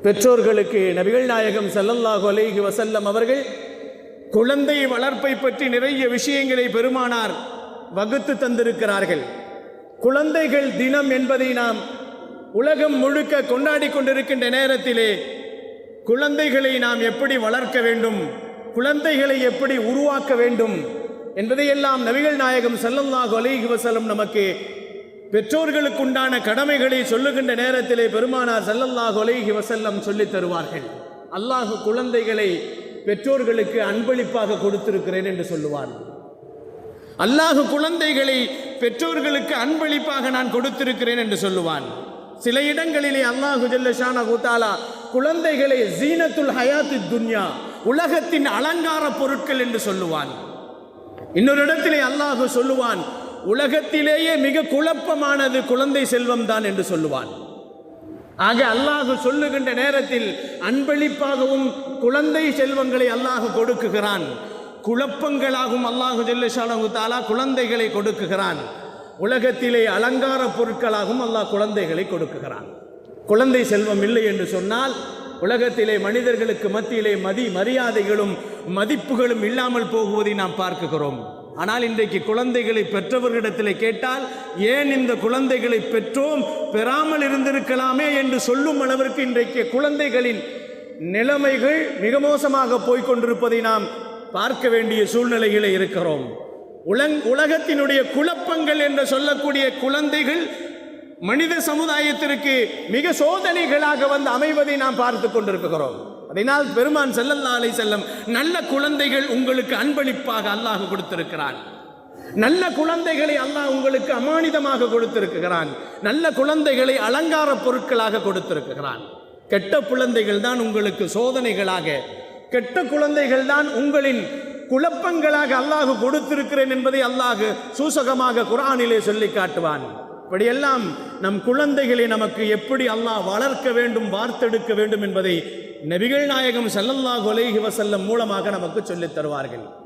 பெற்றோர்களுக்கு நபிகள் நாயகம் ஸல்லல்லாஹு அலைஹி வஸல்லம் அவர்கள் குழந்தை வளர்ப்பை பற்றி நிறைய விஷயங்களை பெருமானார் வகுத்து தந்திருக்கிறார்கள். குழந்தைகள் தினம் என்பதை நாம் உலகம் முழுக்க கொண்டாடி கொண்டிருக்கின்ற நேரத்திலே குழந்தைகளை நாம் எப்படி வளர்க்க வேண்டும், குழந்தைகளை எப்படி உருவாக்க வேண்டும் என்பதையெல்லாம் நபிகள் நாயகம் ஸல்லல்லாஹு அலைஹி வஸல்லம் நமக்கு பெற்றோர்களுக்குண்டான கடமைகளை சொல்லுகின்ற நேரத்திலே பெருமானார் ஸல்லல்லாஹு அலைஹி வஸல்லம் சொல்லித் தருவார்கள். அல்லாஹ் குழந்தைகளை பெற்றோர்களுக்கு அன்பளிப்பாக கொடுத்திருக்கிறேன் என்று சொல்லுவான். அல்லாஹ் குழந்தைகளை பெற்றோர்களுக்கு அன்பளிப்பாக நான் கொடுத்திருக்கிறேன் என்று சொல்லுவான். சில இடங்களிலே அல்லாஹு ஜல்ல ஷானஹு தஆலா குழந்தைகளை ஜீனத்துல் ஹயாத்தித் துன்யா, உலகத்தின் அலங்கார பொருட்கள் என்று சொல்லுவான். இன்னொரு இடத்திலே அல்லாஹ் சொல்லுவான், உலகத்திலேயே மிக குழப்பமானது குழந்தை செல்வம் தான் என்று சொல்லுவான். ஆக அல்லாஹ் சொல்லுகின்ற நேரத்தில் அன்பளிப்பாகவும் குழந்தை செல்வங்களை அல்லாஹ் கொடுக்குகிறான். குழப்பங்களாகவும் அல்லாஹு ஜல்ல ஷானஹு தஆலா குழந்தைகளை கொடுக்குகிறான். உலகத்திலே அலங்கார பொருட்களாகவும் அல்லாஹ் குழந்தைகளை கொடுக்குகிறான். குழந்தை செல்வம் இல்லை என்று சொன்னால் உலகத்திலே மனிதர்களுக்கு மத்தியிலே மரியாதைகளும் மதிப்புகளும் இல்லாமல் போகுவதை நாம் பார்க்கிறோம். ஆனால் இன்றைக்கு குழந்தைகளை பெற்றவர்களிடத்திலே கேட்டால், ஏன் இந்த குழந்தைகளை பெற்றோம், பெறாமல் இருந்திருக்கலாமே என்று சொல்லும் அளவிற்கு இன்றைக்கு குழந்தைகளின் நிலைமைகள் மிக மோசமாக போய்கொண்டிருப்பதை நாம் பார்க்க வேண்டிய சூழ்நிலையிலே இருக்கிறோம். உலகத்தினுடைய குழப்பங்கள் என்று சொல்லக்கூடிய குழந்தைகள் மனித சமுதாயத்திற்கு மிக சோதனைகளாக வந்து அமைவதை நாம் பார்த்து கொண்டிருக்கிறோம். அதனால் பெருமான் ஸல்லல்லாஹு அலைஹி வஸல்லம், நல்ல குழந்தைகள் உங்களுக்கு அன்பளிப்பாக அல்லாஹ் கொடுத்திருக்கிறான். நல்ல குழந்தைகளை அல்லாஹ் உங்களுக்கு அமானிதமாக கொடுத்திருக்கிறான். நல்ல குழந்தைகளை அலங்கார பொருட்களாக கொடுத்திருக்கிறான். கெட்ட குழந்தைகள் தான் உங்களுக்கு சோதனைகளாக, கெட்ட குழந்தைகள் தான் உங்களின் குழப்பங்களாக அல்லாஹ் கொடுத்திருக்கிறேன் என்பதை அல்லாஹ் சூசகமாக குர்ஆனிலே சொல்லி காட்டுவான். இப்படியெல்லாம் நம் குழந்தைகளை நமக்கு எப்படி அல்லாஹ் வளர்க்க வேண்டும், வார்த்தெடுக்க வேண்டும் என்பதை நபிகள் நாயகம் ஸல்லல்லாஹு அலைஹி வஸல்லம் மூலமாக நமக்கு சொல்லித் தருவார்கள்.